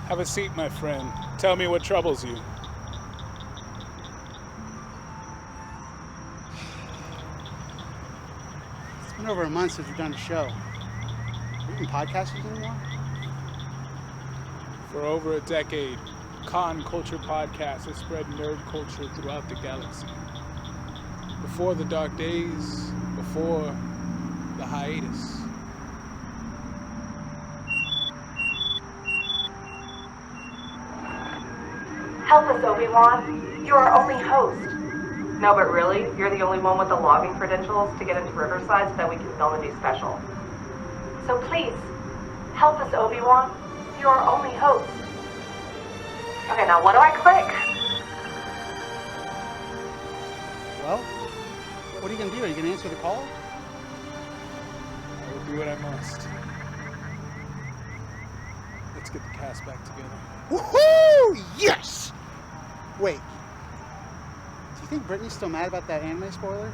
Have a seat, my friend. Tell me what troubles you. It's been over a month since we've done a show. Are we even podcasters anymore? For over a decade, Con Culture Podcast has spread nerd culture throughout the galaxy. Before the dark days, before the hiatus. Help us, Obi-Wan. You're our only host. No, but really, you're the only one with the logging credentials to get into Riverside so that we can film a new special. So please, help us, Obi-Wan. You're our only host. Okay, now what do I click? Well, what are you going to do? Are you going to answer the call? I will do what I must. Let's get the cast back together. Woohoo! Yes! Wait. Do you think Brittany's still mad about that anime spoiler?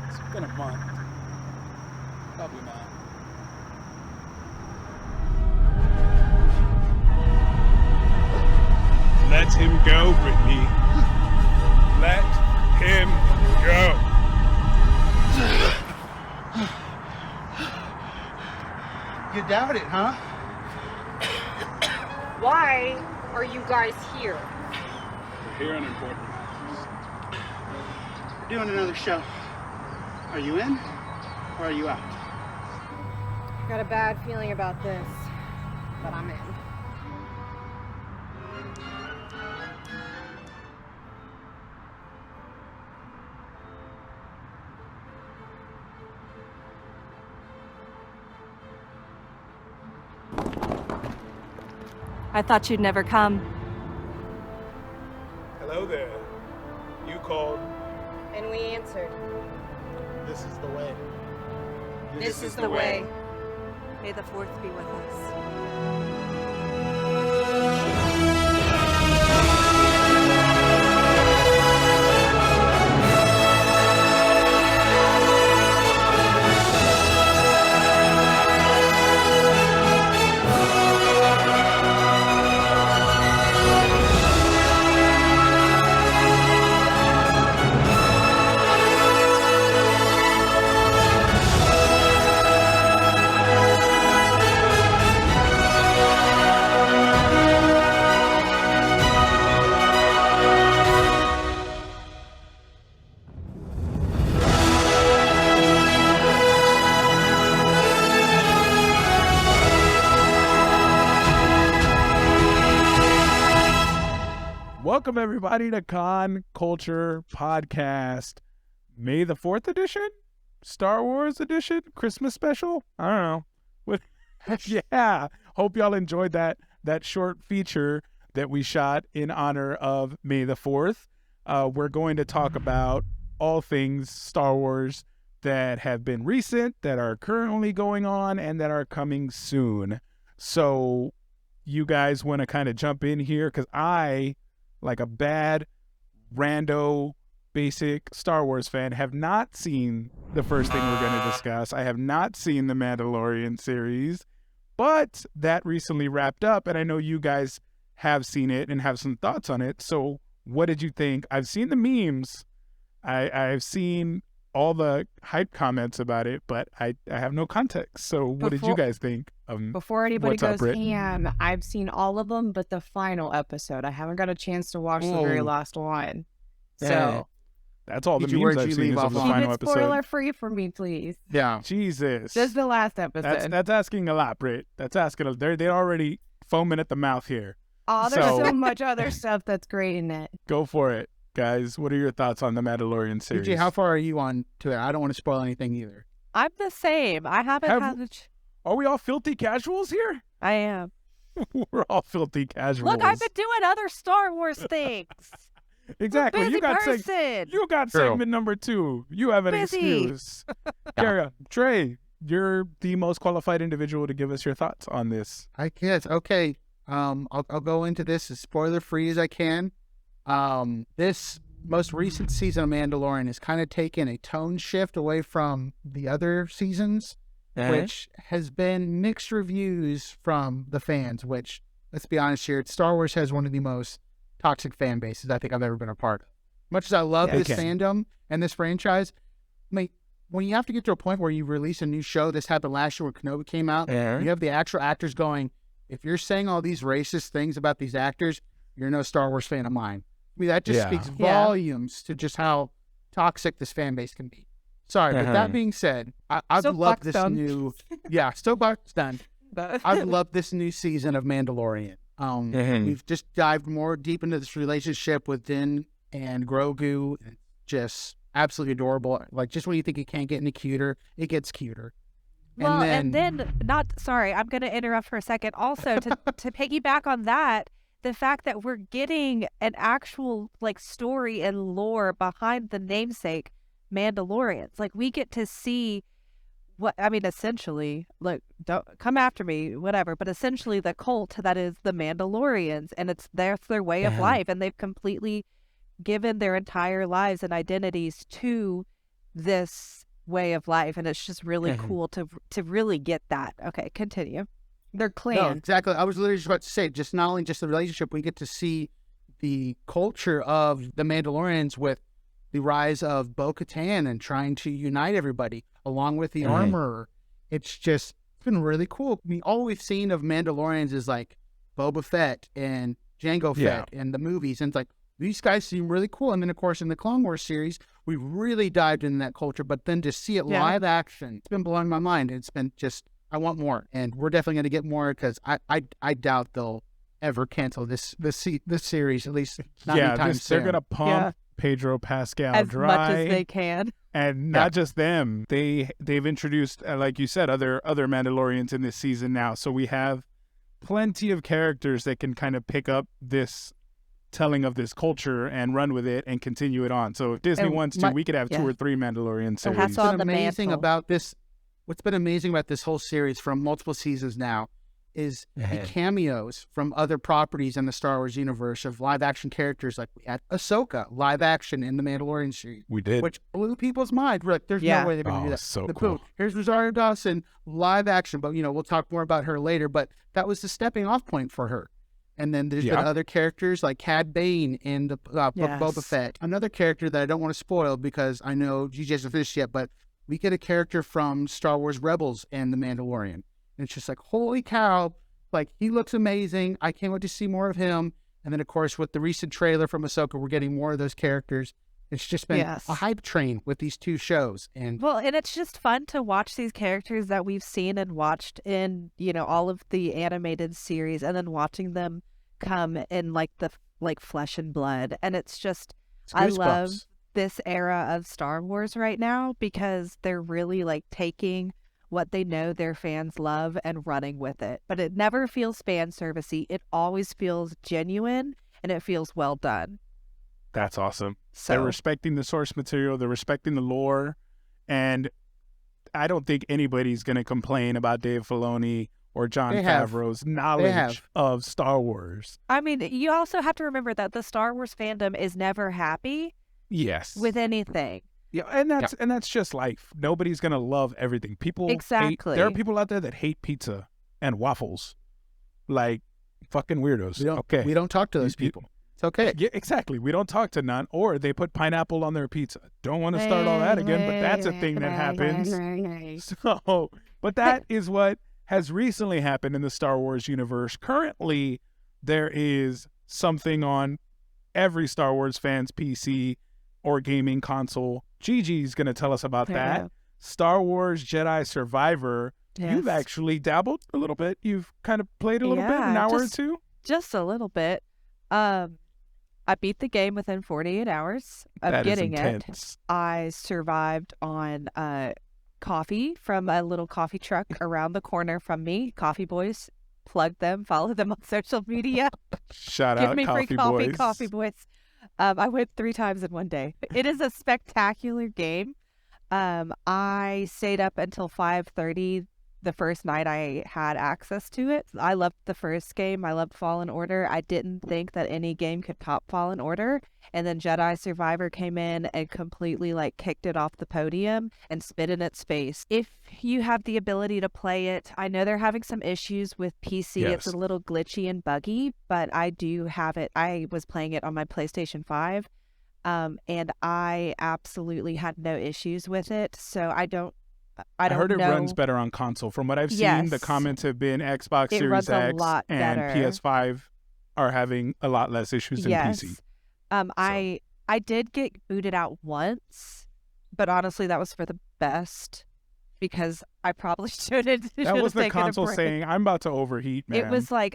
It's been a month. Probably not. Let him go, Brittany. Let him go. You doubt it, huh? Why are you guys here? We're here on important. We're doing another show. Are you in or are you out? Got a bad feeling about this, but I'm in. I thought you'd never come. Hello there. You called. And we answered. This is the way. This is the way. May the 4th be with us. Welcome, everybody, to Con Culture Podcast. May the 4th edition? Star Wars edition? Christmas special? I don't know. Yeah. Hope y'all enjoyed that short feature that we shot in honor of May the 4th. We're going to talk about all things Star Wars that have been recent, that are currently going on, and that are coming soon. So you guys want to kind of jump in here? Because I, like a bad, rando, basic Star Wars fan, have not seen the first thing we're going to discuss. I have not seen the Mandalorian series, but that recently wrapped up, and I know you guys have seen it and have some thoughts on it. So what did you think? I've seen the memes. I've seen all the hype comments about it, but I have no context. So what did you guys think? Before anybody what's up, goes Britt? ham, I've seen all of them, but the final episode. I haven't got a chance to watch the very last one. So That's all the Did you- memes where'd I've you seen leave is off of the on? keep final it episode. spoiler free for me, please. Yeah. Jesus. Just the last episode. That's asking a lot, Britt. That's asking. They're already foaming at the mouth here. Oh, there's so- so much other stuff that's great in it. Go for it, guys. What are your thoughts on the Mandalorian series? DJ, how far are you on to it? I don't want to spoil anything either. I'm the same. I haven't had the... Are we all filthy casuals here? I am. We're all filthy casuals. Look, I've been doing other Star Wars things. exactly. Busy You got person. you got True. segment number 2. You have an Busy. excuse. Carry on. Trey, you're the most qualified individual to give us your thoughts on this. I guess. Okay. I'll go into this as spoiler free as I can. This most recent season of Mandalorian has kind of taken a tone shift away from the other seasons. which has been mixed reviews from the fans, which, let's be honest here, Star Wars has one of the most toxic fan bases I think I've ever been a part of. Much as I love this fandom and this franchise, I mean, when you have to get to a point where you release a new show, this happened last year when Kenobi came out, you have the actual actors going, if you're saying all these racist things about these actors, you're no Star Wars fan of mine. I mean, that just speaks volumes to just how toxic this fan base can be. Sorry, but that being said, I've loved this new... soapbox done. I've loved this new season of Mandalorian. We've just dived more deep into this relationship with Din and Grogu. Just absolutely adorable. Like, just when you think it can't get any cuter, it gets cuter. Well, and then sorry, I'm going to interrupt for a second. Also, to piggyback on that, the fact that we're getting an actual like story and lore behind the namesake Mandalorians. Like, we get to see essentially, look, don't come after me, whatever, but essentially the cult that is the Mandalorians, and that's their way of life, and they've completely given their entire lives and identities to this way of life, and it's just really cool to really get that. Okay, continue. Their clan. No, exactly. I was literally just about to say, just not only just the relationship, we get to see the culture of the Mandalorians with the rise of Bo-Katan and trying to unite everybody along with the armorer. It's been really cool. I mean, all we've seen of Mandalorians is like Boba Fett and Jango Fett in the movies. And it's like, these guys seem really cool. And then, of course, in the Clone Wars series, we really dived into that culture. But then to see it live action, it's been blowing my mind. It's been just, I want more. And we're definitely going to get more because I doubt they'll ever cancel this series, at least not anytime soon. They're going to pump Pedro Pascal as dry, much as they can, and not just them. They've introduced, like you said, other Mandalorians in this season now. So we have plenty of characters that can kind of pick up this telling of this culture and run with it and continue it on. So if Disney wants to, we could have 2 or 3 Mandalorian series. What's been amazing about this? What's been amazing about this whole series from multiple seasons now is the cameos from other properties in the Star Wars universe of live action characters. Like we had Ahsoka live action in the Mandalorian series. We did. Which blew people's mind. We're like, there's no way they're going to do that. So the cool. Boom. Here's Rosario Dawson live action, but we'll talk more about her later. But that was the stepping off point for her. And then there's been other characters like Cad Bane in the Boba Fett. Another character that I don't want to spoil because I know GJ hasn't finished yet, but we get a character from Star Wars Rebels and The Mandalorian. And it's just like, holy cow, like, he looks amazing. I can't wait to see more of him. And then, of course, with the recent trailer from Ahsoka, we're getting more of those characters. It's just been a hype train with these 2 shows. And it's just fun to watch these characters that we've seen and watched in, all of the animated series, and then watching them come in like the flesh and blood. And it's just, I love this era of Star Wars right now because they're really like taking what they know their fans love and running with it. But it never feels fan servicey. It always feels genuine and it feels well done. That's awesome. So, they're respecting the source material. They're respecting the lore. And I don't think anybody's going to complain about Dave Filoni or Jon Favreau's knowledge of Star Wars. I mean, you also have to remember that the Star Wars fandom is never happy with anything. Yeah, and that's just life. Nobody's going to love everything. People there are people out there that hate pizza and waffles. Like fucking weirdos. We don't talk to those people. It's okay. Yeah, exactly. We don't talk to none. Or they put pineapple on their pizza. Don't want to start all that again, but that's a thing that happens. So, but that is what has recently happened in the Star Wars universe. Currently, there is something on every Star Wars fan's PC or gaming console. Gigi's going to tell us about that. Star Wars Jedi Survivor. Yes. You've actually dabbled a little bit. You've kind of played a little bit, an hour or 2? Just a little bit. I beat the game within 48 hours of getting it. I survived on coffee from a little coffee truck around the corner from me. Coffee Boys. Plug them. Follow them on social media. Shout out, Give me Coffee free coffee, Boys. Coffee Boys. I went 3 times in one day. It is a spectacular game. I stayed up until 5:30 the first night I had access to it. I loved the first game. I loved Fallen Order. I didn't think that any game could top Fallen Order. And then Jedi Survivor came in and completely like kicked it off the podium and spit in its face. If you have the ability to play it, I know they're having some issues with PC. Yes. It's a little glitchy and buggy, but I do have it. I was playing it on my PlayStation 5. And I absolutely had no issues with it. So I heard it know. runs better on console. From what I've seen, the comments have been Xbox It Series runs a X lot and better. PS5 are having a lot less issues than PC. I did get booted out once, but honestly, that was for the best because I probably shouldn't. That was the taken a console break. saying, "I'm about to overheat, man." It was like,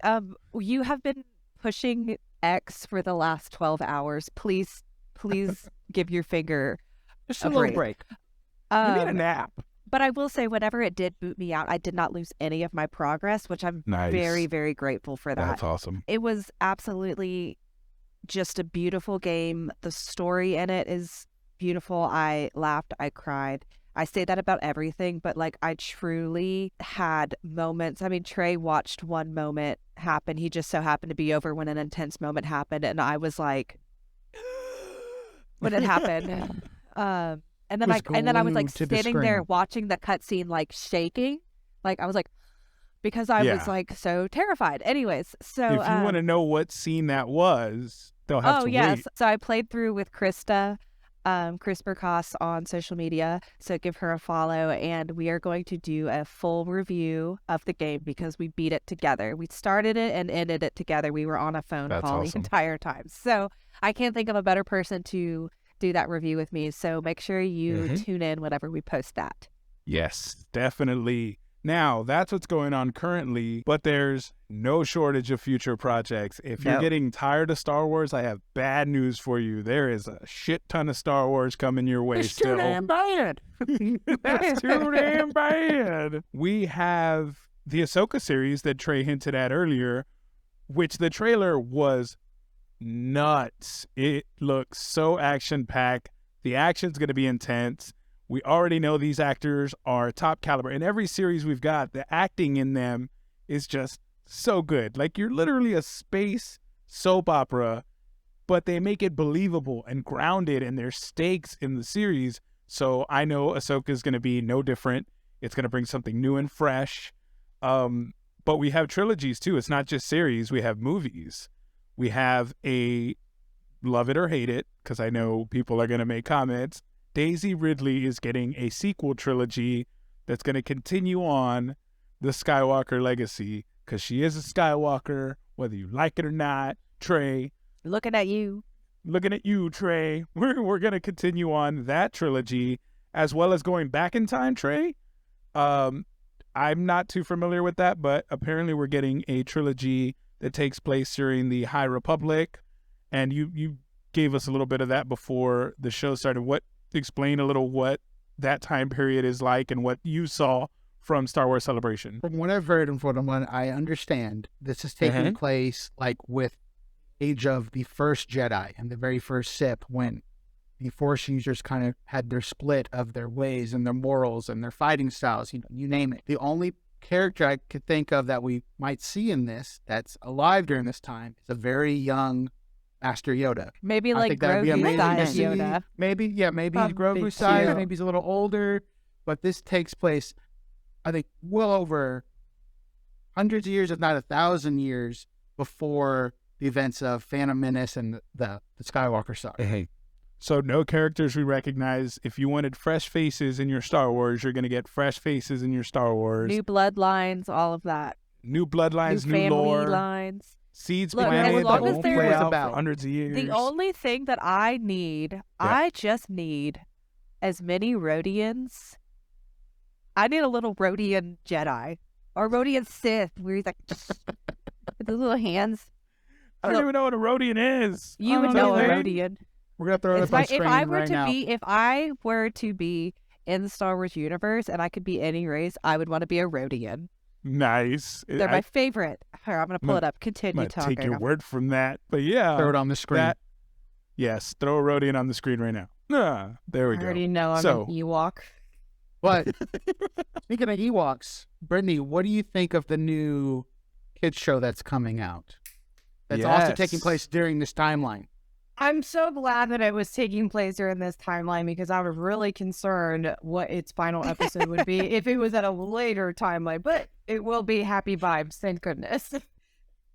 you have been pushing X for the last 12 hours. Please give your finger Just a a little break. break. You need a nap. But I will say, whenever it did boot me out, I did not lose any of my progress, which I'm Nice. very, very grateful for that. That's awesome. It was absolutely just a beautiful game. The story in it is beautiful. I laughed. I cried. I say that about everything, but like I truly had moments. I mean, Trey watched one moment happen. He just so happened to be over when an intense moment happened. And I was like, when it happened. And then I was like standing there watching the cutscene, like shaking. Like I was like, because I was like so terrified. Anyways, so if you want to know what scene that was, they'll have to wait. So I played through with Krista, CRISPR Costs on social media. So give her a follow, and we are going to do a full review of the game because we beat it together. We started it and ended it together. We were on a phone call the entire time. So I can't think of a better person to do that review with me. So make sure you tune in whenever we post that. Yes, definitely. Now, that's what's going on currently, but there's no shortage of future projects. If you're getting tired of Star Wars, I have bad news for you. There is a shit ton of Star Wars coming your way still. Too damn bad. That's too damn bad. We have the Ahsoka series that Trey hinted at earlier, which the trailer was nuts. It looks so action-packed. The action's going to be intense. We already know these actors are top caliber. In every series we've got, the acting in them is just so good. Like, you're literally a space soap opera, but they make it believable and grounded, and there's stakes in the series. So I know Ahsoka is going to be no different. It's going to bring something new and fresh. But we have trilogies, too. It's not just series. We have movies. We have a love it or hate it, because I know people are going to make comments. Daisy Ridley is getting a sequel trilogy that's going to continue on the Skywalker legacy, because she is a Skywalker, whether you like it or not. Trey. Looking at you, Trey. We're going to continue on that trilogy, as well as going back in time, Trey. I'm not too familiar with that, but apparently we're getting a trilogy that takes place during the High Republic. And you gave us a little bit of that before the show started. Explain a little what that time period is like and what you saw from Star Wars Celebration. From what I've heard and from what I understand, this is taking place like with age of the first Jedi and the very first Sith, when the Force users kind of had their split of their ways and their morals and their fighting styles, you name it. The only character I could think of that we might see in this that's alive during this time is a very young Master Yoda. maybe like Grogu size Yoda. Maybe he's Grogu size, maybe he's a little older, but this takes place, I think, well over hundreds of years, if not 1,000 years, before the events of Phantom Menace and the Skywalker saga. So no characters we recognize. If you wanted fresh faces in your Star Wars, you're going to get fresh faces in your Star Wars. New bloodlines, all of that. New bloodlines, new family lore. lines. Seeds Look, planted as long that as won't there play is out about for hundreds of years. The only thing that I need, I just need as many Rhodians. I need a little Rhodian Jedi or Rhodian Sith where he's like with the little hands. I don't even know what a Rhodian is. You would know a Rhodian. We're gonna throw it up on screen right now. If I were to be in the Star Wars universe and I could be any race, I would want to be a Rhodian. Nice. They're my favorite. Here, I'm gonna pull it up. Continue talking. Take your word from that. But yeah, Throw it on the screen. Yes, throw a Rhodian on the screen right now. There we go. I already know I'm an Ewok. But speaking of Ewoks, Brittany, what do you think of the new kids show that's coming out? That's also taking place during this timeline. I'm so glad that it was taking place during this timeline because I was really concerned what its final episode would be if it was at a later timeline. But it will be happy vibes, thank goodness.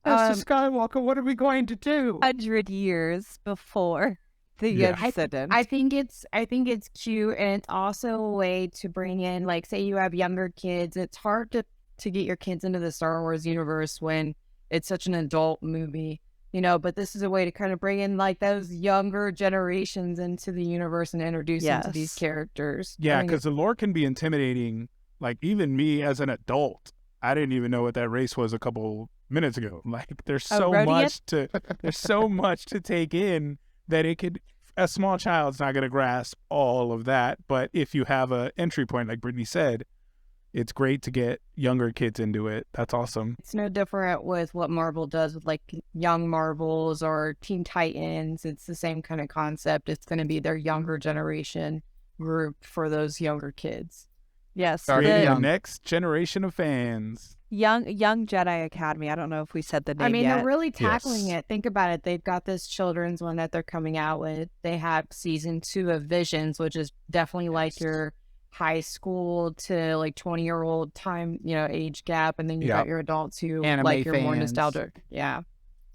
Mr. Skywalker, what are we going to do? 100 years before the incident. I think it's cute, and it's also a way to bring in, like, say you have younger kids. It's hard to get your kids into the Star Wars universe when it's such an adult movie, you know, but this is a way to kind of bring in like those younger generations into the universe and introduce them to these characters. Yeah, because the lore can be intimidating. Like, even me as an adult, I didn't even know what that race was a couple minutes ago. Like, there's so much to take in that a small child's not going to grasp all of that. But if you have a entry point, like Brittany said, it's great to get younger kids into it. That's awesome. It's no different with what Marvel does with like Young Marvels or Teen Titans. It's the same kind of concept. It's going to be their younger generation group for those younger kids. Yes. The next generation of fans. Young Jedi Academy. I don't know if we said the name I mean, yet. they're really tackling it. Think about it. They've got this children's one that they're coming out with. They have season 2 of Visions, which is definitely like your high school to like 20-year-old time, you know, age gap. And then you got your adults who anime like your more fans. nostalgic. Yeah.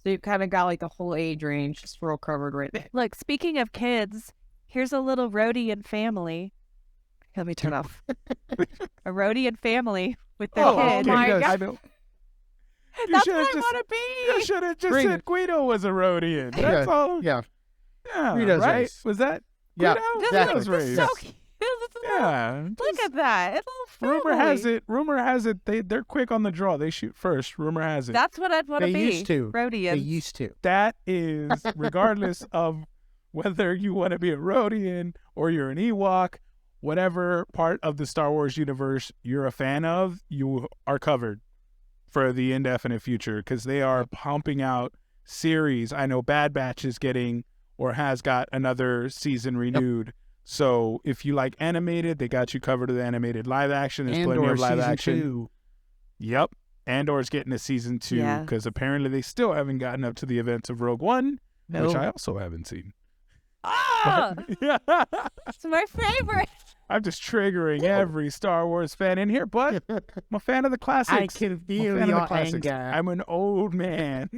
So you've kind of got like the whole age range just real covered right there. Look, speaking of kids, here's a little Rhodian family. Let me turn off. A Rhodian family with their kids. Oh my God. I know. That's what I want to be. You should have just said Guido was a Rhodian. That's all. Yeah. Yeah, right? Race. Was that Yeah, Guido? exactly. Guido's race. So cute. Yeah. Look at that. It's a little family. Rumor has it, they're quick on the draw. They shoot first. Rumor has it. That's what I'd want to They be. used to. Rhodians. They used to. That is, regardless of whether you want to be a Rhodian or you're an Ewok, whatever part of the Star Wars universe you're a fan of, you are covered for the indefinite future because they are pumping out series. I know Bad Batch is getting or has got another season renewed. So if you like animated, they got you covered with animated live action. There's plenty of live action. 2. Yep. Andor's getting a season 2 because apparently they still haven't gotten up to the events of Rogue One, which I also haven't seen. Ah! It's my favorite. I'm just triggering every Star Wars fan in here, but I'm a fan of the classics. I can feel your anger. I'm an old man.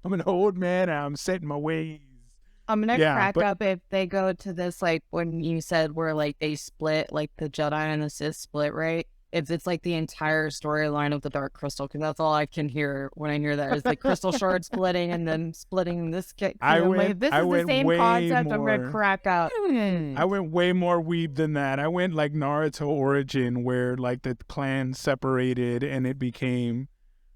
I'm an old man and I'm setting my ways. I'm gonna crack up if they go to this, like when you said where like they split, like the Jedi and the Sith split, right? If it's like the entire storyline of the Dark Crystal, because that's all I can hear when I hear that is the crystal shard splitting and then splitting this. If this is the same concept, I'm gonna crack out. I went way more weeb than that. I went like Naruto Origin, where like the clan separated and it became,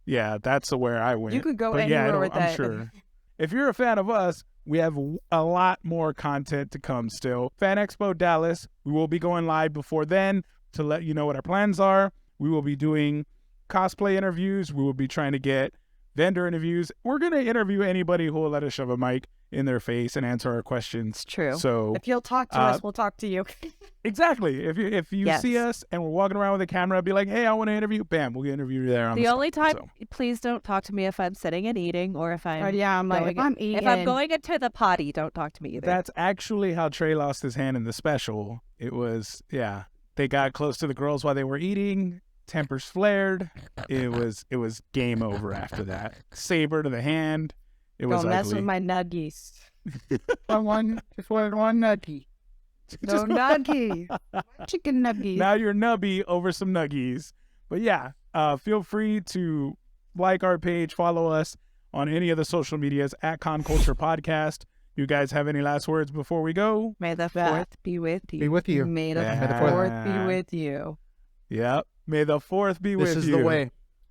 that's where I went. You could go anywhere with that. I'm sure. If you're a fan of us, we have a lot more content to come still. Fan Expo Dallas, we will be going live before then to let you know what our plans are. We will be doing cosplay interviews. We will be trying to get vendor interviews. We're going to interview anybody who will let us shove a mic in their face and answer our questions. True. So if you'll talk to us, we'll talk to you. Exactly. If you see us and we're walking around with a camera, be like, hey, I want to interview. Bam, we'll interview you there. On the only time, please don't talk to me if I'm sitting and eating or if I'm. I'm like, if I'm eating. If I'm going into the potty, don't talk to me either. That's actually how Trey lost his hand in the special. It was, they got close to the girls while they were eating. Tempers flared. It was game over after that. Saber to the hand. It was Don't mess ugly. with my nuggies. Just wanted one nuggie. No nuggie. Chicken nuggies. Now you're nubby over some nuggies. But feel free to like our page, follow us on any of the social medias at Con Culture Podcast. You guys have any last words before we go? May the 4th be with you. Be with you. May the 4th be with you. Yep. May the 4th be with you. This is the way.